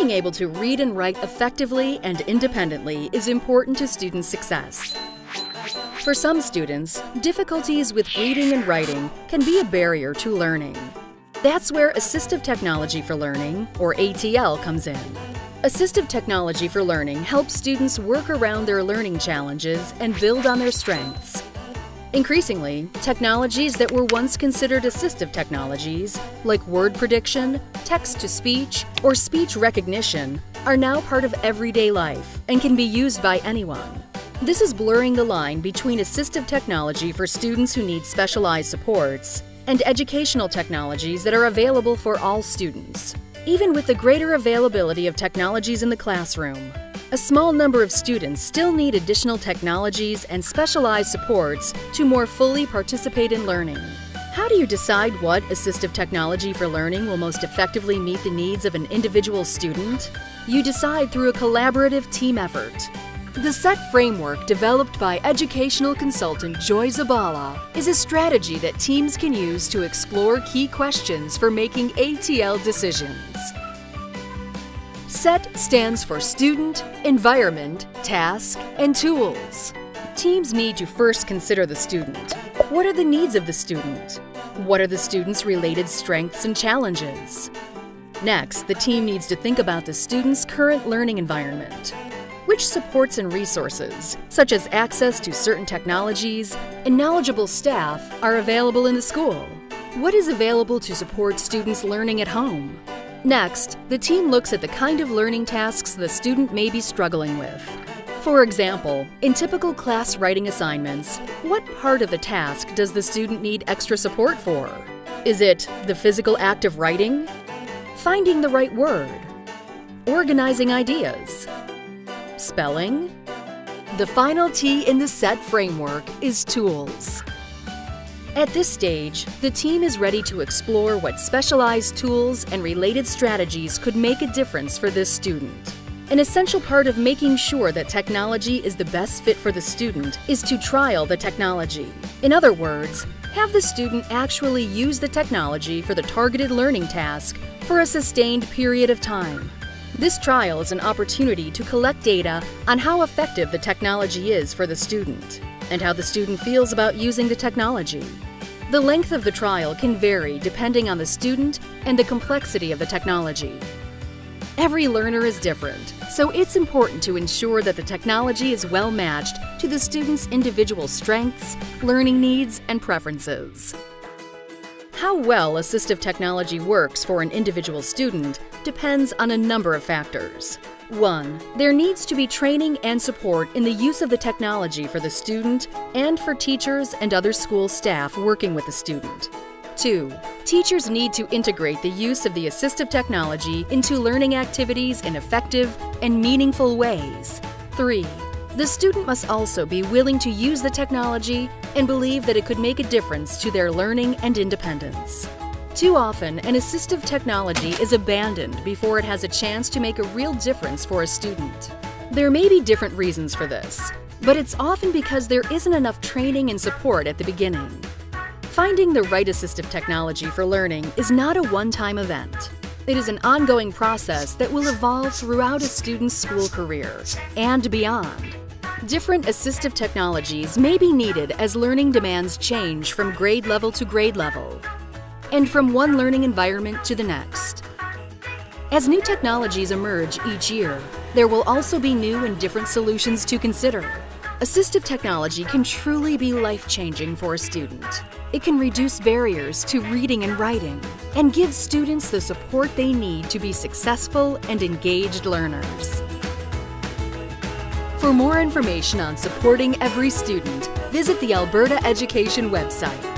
Being able to read and write effectively and independently is important to student success. For some students, difficulties with reading and writing can be a barrier to learning. That's where Assistive Technology for Learning, or ATL, comes in. Assistive Technology for Learning helps students work around their learning challenges and build on their strengths. Increasingly, technologies that were once considered assistive technologies, like word prediction, text-to-speech, or speech recognition, are now part of everyday life and can be used by anyone. This is blurring the line between assistive technology for students who need specialized supports and educational technologies that are available for all students. Even with the greater availability of technologies in the classroom, a small number of students still need additional technologies and specialized supports to more fully participate in learning. How do you decide what assistive technology for learning will most effectively meet the needs of an individual student? You decide through a collaborative team effort. The SET framework, developed by educational consultant Joy Zabala, is a strategy that teams can use to explore key questions for making ATL decisions. SET stands for Student, Environment, Task, and Tools. Teams need to first consider the student. What are the needs of the student? What are the student's related strengths and challenges? Next, the team needs to think about the student's current learning environment. Which supports and resources, such as access to certain technologies and knowledgeable staff, are available in the school? What is available to support students' learning at home? Next, the team looks at the kind of learning tasks the student may be struggling with. For example, in typical class writing assignments, what part of the task does the student need extra support for? Is it the physical act of writing? Finding the right word? Organizing ideas? Spelling? The final T in the SET framework is tools. At this stage, the team is ready to explore what specialized tools and related strategies could make a difference for this student. An essential part of making sure that technology is the best fit for the student is to trial the technology. In other words, have the student actually use the technology for the targeted learning task for a sustained period of time. This trial is an opportunity to collect data on how effective the technology is for the student and how the student feels about using the technology. The length of the trial can vary depending on the student and the complexity of the technology. Every learner is different, so it's important to ensure that the technology is well matched to the student's individual strengths, learning needs, and preferences. How well assistive technology works for an individual student depends on a number of factors. 1. There needs to be training and support in the use of the technology for the student and for teachers and other school staff working with the student. 2. Teachers need to integrate the use of the assistive technology into learning activities in effective and meaningful ways. 3. The student must also be willing to use the technology and believe that it could make a difference to their learning and independence. Too often, an assistive technology is abandoned before it has a chance to make a real difference for a student. There may be different reasons for this, but it's often because there isn't enough training and support at the beginning. Finding the right assistive technology for learning is not a one-time event. It is an ongoing process that will evolve throughout a student's school career and beyond. Different assistive technologies may be needed as learning demands change from grade level to grade level, and from one learning environment to the next. As new technologies emerge each year, there will also be new and different solutions to consider. Assistive technology can truly be life-changing for a student. It can reduce barriers to reading and writing and give students the support they need to be successful and engaged learners. For more information on supporting every student, visit the Alberta Education website.